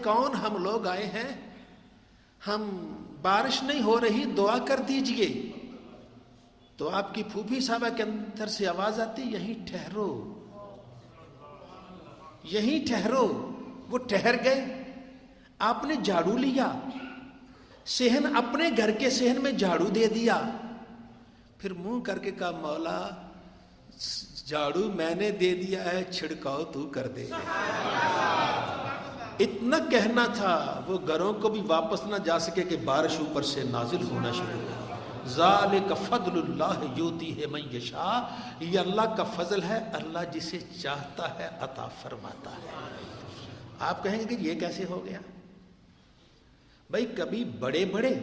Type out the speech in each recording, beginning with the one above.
کون ہم لوگ آئے ہیں, ہم بارش نہیں ہو رہی, دعا کر دیجئے. تو آپ کی پھوپھی صاحبہ کے اندر سے آواز آتی, یہیں ٹھہرو, یہیں ٹھہرو. وہ ٹھہر گئے. آپ نے جھاڑو لیا, صحن اپنے گھر کے صحن میں جھاڑو دے دیا. پھر منہ کر کے کہا, مولا جھاڑو میں نے دے دیا ہے, چھڑکاؤ تو کر دے. اتنا کہنا تھا, وہ گھروں کو بھی واپس نہ جا سکے کہ بارش اوپر سے نازل ہونا شروع ہو. ذالک فضل اللہ یؤتیہ من یشاء, یہ اللہ کا فضل ہے, اللہ جسے چاہتا ہے عطا فرماتا ہے. آپ کہیں گے کہ یہ کیسے ہو گیا؟ بھائی کبھی بڑے بڑے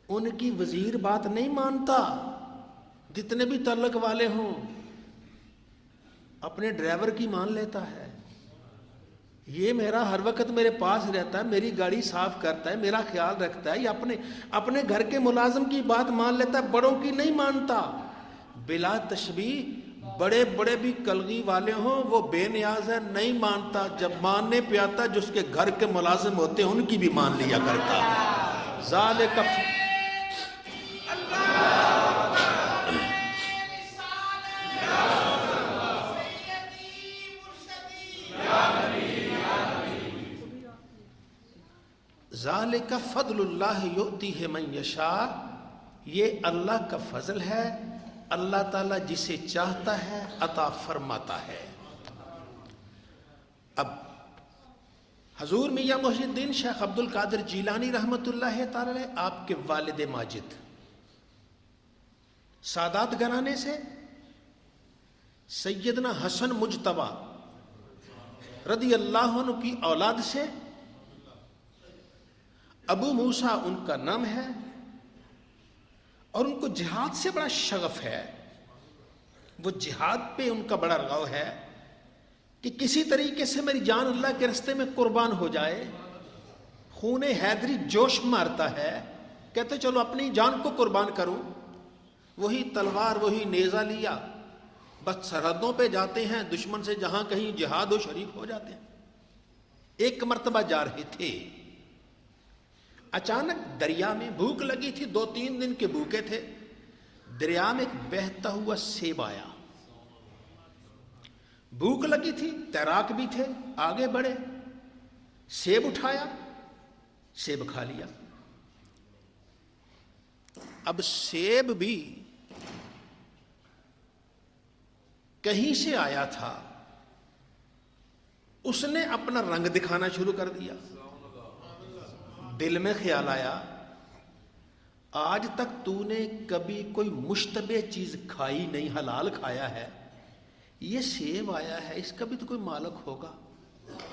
ان کی وزیر بات نہیں مانتا, جتنے بھی تعلق والے ہوں, اپنے ڈرائیور کی مان لیتا ہے. یہ میرا ہر وقت میرے پاس رہتا ہے, میری گاڑی صاف کرتا ہے, میرا خیال رکھتا ہے. یہ اپنے گھر کے ملازم کی بات مان لیتا ہے, بڑوں کی نہیں مانتا. بلا تشبیہ بڑے بڑے بھی کلغی والے ہوں, وہ بے نیاز ہے, نہیں مانتا. جب ماننے پہ آتا, جس کے گھر کے ملازم ہوتے ہیں ان کی بھی مان لیا کرتا. ذالک ذالک فضل اللہ یؤتیہ من یشاء, یہ اللہ کا فضل ہے, اللہ تعالیٰ جسے چاہتا ہے عطا فرماتا ہے. اب حضور میاں محی الدین شیخ عبد القادر جیلانی رحمۃ اللہ تعالی علیہ, آپ کے والد ماجد سادات گھرانے سے سیدنا حسن مجتبی رضی اللہ عنہ کی اولاد سے, ابو موسیٰ ان کا نام ہے, اور ان کو جہاد سے بڑا شغف ہے. وہ جہاد پہ ان کا بڑا رغبہ ہے کہ کسی طریقے سے میری جان اللہ کے راستے میں قربان ہو جائے. خون حیدری جوش مارتا ہے, کہتے چلو اپنی جان کو قربان کروں. وہی تلوار وہی نیزہ لیا, بس سرحدوں پہ جاتے ہیں, دشمن سے جہاں کہیں جہاد و شریک ہو جاتے ہیں. ایک مرتبہ جا رہے تھے, اچانک دریا میں بھوک لگی تھی, 2-3 دن کے بھوکے تھے. دریا میں ایک بہتا ہوا سیب آیا, بھوک لگی تھی, تیراک بھی تھے, آگے بڑھے, سیب اٹھایا, سیب کھا لیا. اب سیب بھی کہیں سے آیا تھا, اس نے اپنا رنگ دکھانا شروع کر دیا. دل میں خیال آیا, آج تک تو نے کبھی کوئی مشتبہ چیز کھائی نہیں, حلال کھایا ہے, یہ سیب آیا ہے, اس کا بھی تو کوئی مالک ہوگا,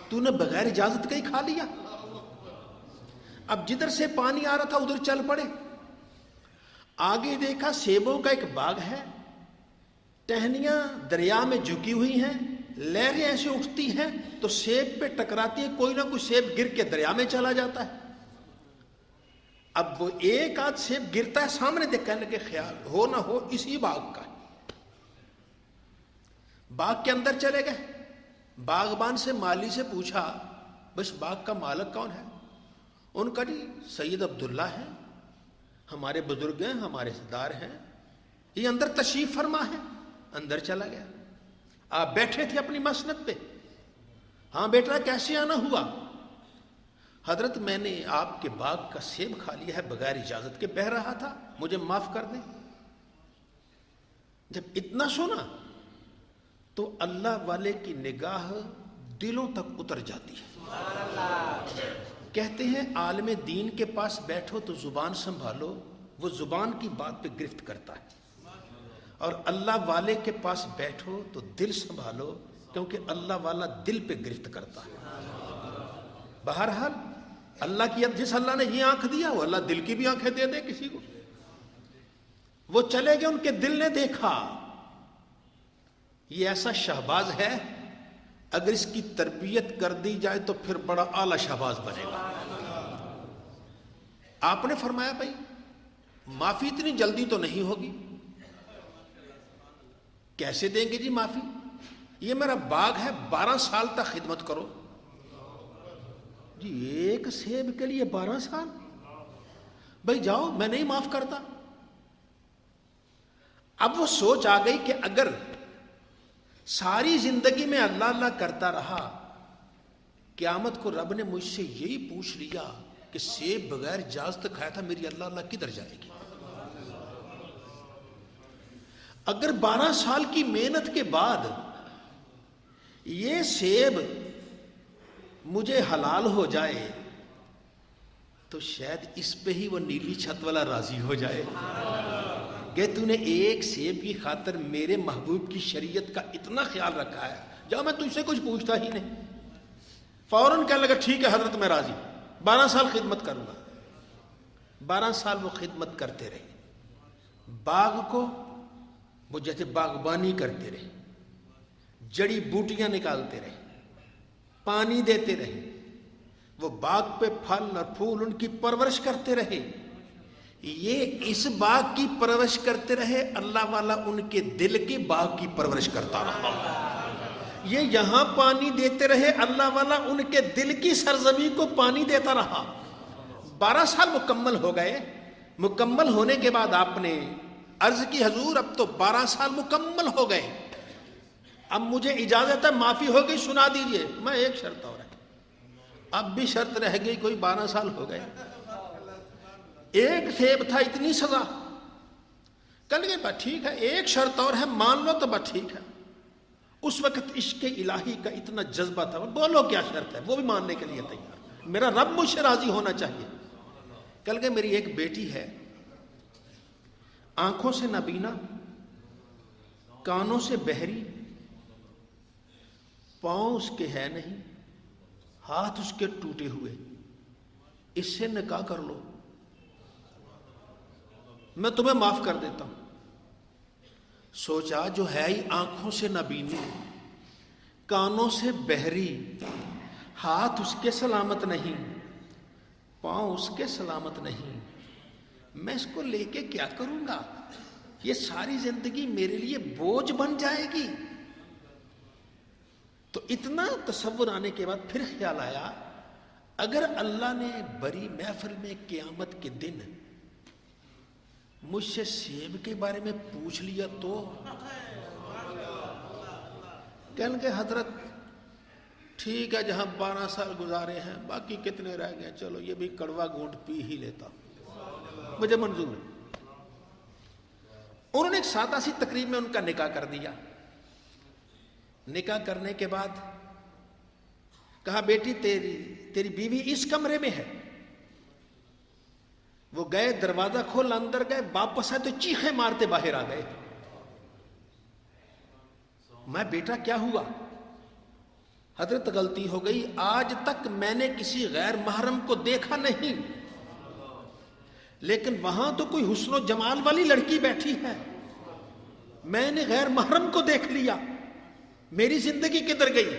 تو نے بغیر اجازت کا ہی کھا لیا. اب جدھر سے پانی آ رہا تھا ادھر چل پڑے. آگے دیکھا سیبوں کا ایک باغ ہے, ٹہنیاں دریا میں جھکی ہوئی ہیں, لہریں ایسے اٹھتی ہیں تو سیب پہ ٹکراتی ہیں, کوئی نہ کوئی سیب گر کے دریا میں چلا جاتا ہے. اب وہ ایک آدھ سیب گرتا ہے, سامنے دیکھ کہنے کے خیال ہو نہ ہو اسی باغ کا. باغ کے اندر چلے گئے, باغبان سے مالی سے پوچھا, بس باغ کا مالک کون ہے؟ ان کا جی سید عبداللہ ہے, ہمارے بزرگ ہیں, ہمارے سردار ہیں, یہ اندر تشریف فرما ہے. اندر چلا گیا. آپ بیٹھے تھے اپنی مسند پہ, ہاں بیٹا کیسے آنا ہوا؟ حضرت میں نے آپ کے باغ کا سیب کھا لیا ہے بغیر اجازت کے, بہہ رہا تھا, مجھے معاف کر دیں. جب اتنا سنا تو اللہ والے کی نگاہ دلوں تک اتر جاتی ہے. کہتے ہیں عالم دین کے پاس بیٹھو تو زبان سنبھالو, وہ زبان کی بات پہ گرفت کرتا ہے, اور اللہ والے کے پاس بیٹھو تو دل سنبھالو, کیونکہ اللہ والا دل پہ گرفت کرتا ہے. بہرحال اللہ کی, جس اللہ نے یہ آنکھ دیا وہ اللہ دل کی بھی آنکھیں دے دے کسی کو. وہ چلے گئے, ان کے دل نے دیکھا یہ ایسا شہباز ہے, اگر اس کی تربیت کر دی جائے تو پھر بڑا اعلی شہباز بنے گا. آپ نے فرمایا بھائی معافی اتنی جلدی تو نہیں ہوگی. کیسے دیں گے جی معافی؟ یہ میرا باغ ہے, 12 سال تک خدمت کرو. جی ایک سیب کے لیے 12 سال؟ بھائی جاؤ، میں نہیں معاف کرتا۔ اب وہ سوچ آ گئی کہ اگر ساری زندگی میں اللہ اللہ کرتا رہا، قیامت کو رب نے مجھ سے یہی پوچھ لیا کہ سیب بغیر اجازت کھایا تھا، میری اللہ اللہ کدھر جائے گی؟ اگر 12 سال کی محنت کے بعد یہ سیب مجھے حلال ہو جائے تو شاید اس پہ ہی وہ نیلی چھت والا راضی ہو جائے کہ تو نے ایک سیب کی خاطر میرے محبوب کی شریعت کا اتنا خیال رکھا ہے، جاؤ میں تجھ سے کچھ پوچھتا ہی نہیں۔ فوراً کہنے لگا ٹھیک ہے حضرت میں راضی، 12 سال خدمت کروں گا۔ 12 سال وہ خدمت کرتے رہے، باغ کو وہ جیسے باغبانی کرتے رہے، جڑی بوٹیاں نکالتے رہے، پانی دیتے رہے، وہ باغ پہ پھل اور پھول ان کی پرورش کرتے رہے۔ یہ اس باغ کی پرورش کرتے رہے، اللہ والا ان کے دل کے باغ کی پرورش کرتا رہا۔ یہ یہاں پانی دیتے رہے، اللہ والا ان کے دل کی سرزمین کو پانی دیتا رہا۔ 12 سال مکمل ہو گئے۔ مکمل ہونے کے بعد آپ نے عرض کی حضور اب تو 12 سال مکمل ہو گئے، اب مجھے اجازت ہے، معافی ہو گئی، سنا دیجئے۔ میں ایک شرط اور ہے، اب بھی شرط رہ گئی، کوئی 12 سال ہو گئے، ایک سیب تھا، اتنی سزا۔ کل گئے بات ٹھیک ہے، ایک شرط اور ہے، مان لو تو بات ٹھیک ہے۔ اس وقت عشق الہی کا اتنا جذبہ تھا، بولو کیا شرط ہے، وہ بھی ماننے کے لیے تیار، میرا رب مجھ سے راضی ہونا چاہیے۔ کل گئے میری ایک بیٹی ہے، آنکھوں سے نابینا، کانوں سے بہری، پاؤں اس کے ہے نہیں، ہاتھ اس کے ٹوٹے ہوئے، اس سے نکاح کر لو، میں تمہیں معاف کر دیتا ہوں۔ سوچا جو ہے ہی آنکھوں سے نابینی، کانوں سے بہری، ہاتھ اس کے سلامت نہیں، پاؤں اس کے سلامت نہیں، میں اس کو لے کے کیا کروں گا؟ یہ ساری زندگی میرے لیے بوجھ بن جائے گی۔ تو اتنا تصور آنے کے بعد پھر خیال آیا، اگر اللہ نے بڑی محفل میں قیامت کے دن مجھ سے سیب کے بارے میں پوچھ لیا تو کہنے کہ حضرت ٹھیک ہے، جہاں 12 سال گزارے ہیں، باقی کتنے رہ گئے، چلو یہ بھی کڑوا گھونٹ پی ہی لیتا، مجھے منظور ہے۔ انہوں نے ایک سادہ سی تقریب میں ان کا نکاح کر دیا۔ نکاح کرنے کے بعد کہا بیٹی تیری بیوی اس کمرے میں ہے۔ وہ گئے، دروازہ کھول، اندر گئے، واپس آئے تو چیخیں مارتے باہر آ گئے۔ میں بیٹا کیا ہوا؟ حضرت غلطی ہو گئی، آج تک میں نے کسی غیر محرم کو دیکھا نہیں، لیکن وہاں تو کوئی حسن و جمال والی لڑکی بیٹھی ہے، میں نے غیر محرم کو دیکھ لیا، میری زندگی کدھر گئی؟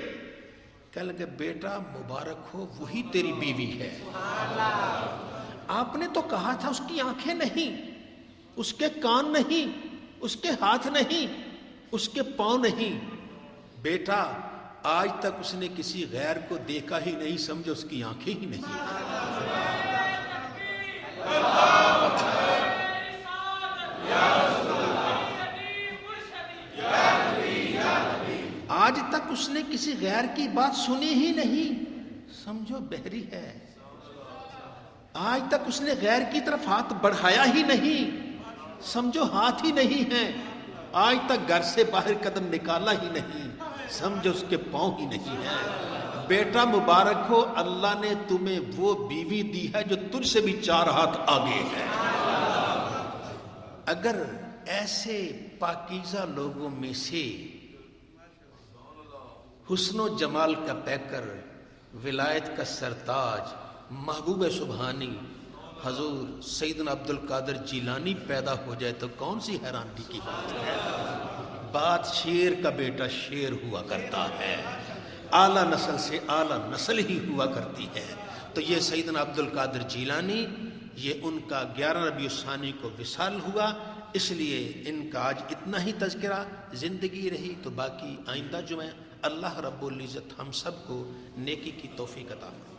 کہنے لگے بیٹا مبارک ہو، وہی تیری بیوی ہے۔ آپ نے تو کہا تھا اس کی آنکھیں نہیں، اس کے کان نہیں، اس کے ہاتھ نہیں، اس کے پاؤں نہیں۔ بیٹا آج تک اس نے کسی غیر کو دیکھا ہی نہیں، سمجھو اس کی آنکھیں ہی نہیں۔ آج تک اس نے کسی غیر کی بات سنی ہی نہیں، سمجھو بہری ہے۔ آج تک اس نے غیر کی طرف ہاتھ بڑھایا ہی نہیں، سمجھو ہاتھ ہی نہیں ہے۔ آج تک گھر سے باہر قدم نکالا ہی نہیں، سمجھو اس کے پاؤں ہی نہیں ہے۔ بیٹا مبارک ہو، اللہ نے تمہیں وہ بیوی دی ہے جو تجھ سے بھی 4 ہاتھ آگے ہے۔ اگر ایسے پاکیزہ لوگوں میں سے حسن و جمال کا پیکر، ولایت کا سرتاج، محبوب سبحانی حضور سیدنا عبد القادر جیلانی پیدا ہو جائے تو کون سی حیرانی کی بات ہے۔ بات شیر کا بیٹا شیر ہوا کرتا ہے، اعلیٰ نسل سے اعلیٰ نسل ہی ہوا کرتی ہے۔ تو یہ سیدنا عبد القادر جیلانی، یہ ان کا 11 ربیع الثانی کو وصال ہوا، اس لیے ان کا آج اتنا ہی تذکرہ۔ زندگی رہی تو باقی آئندہ جمعہ اللہ رب العزت ہم سب کو نیکی کی توفیق عطا فرمائے۔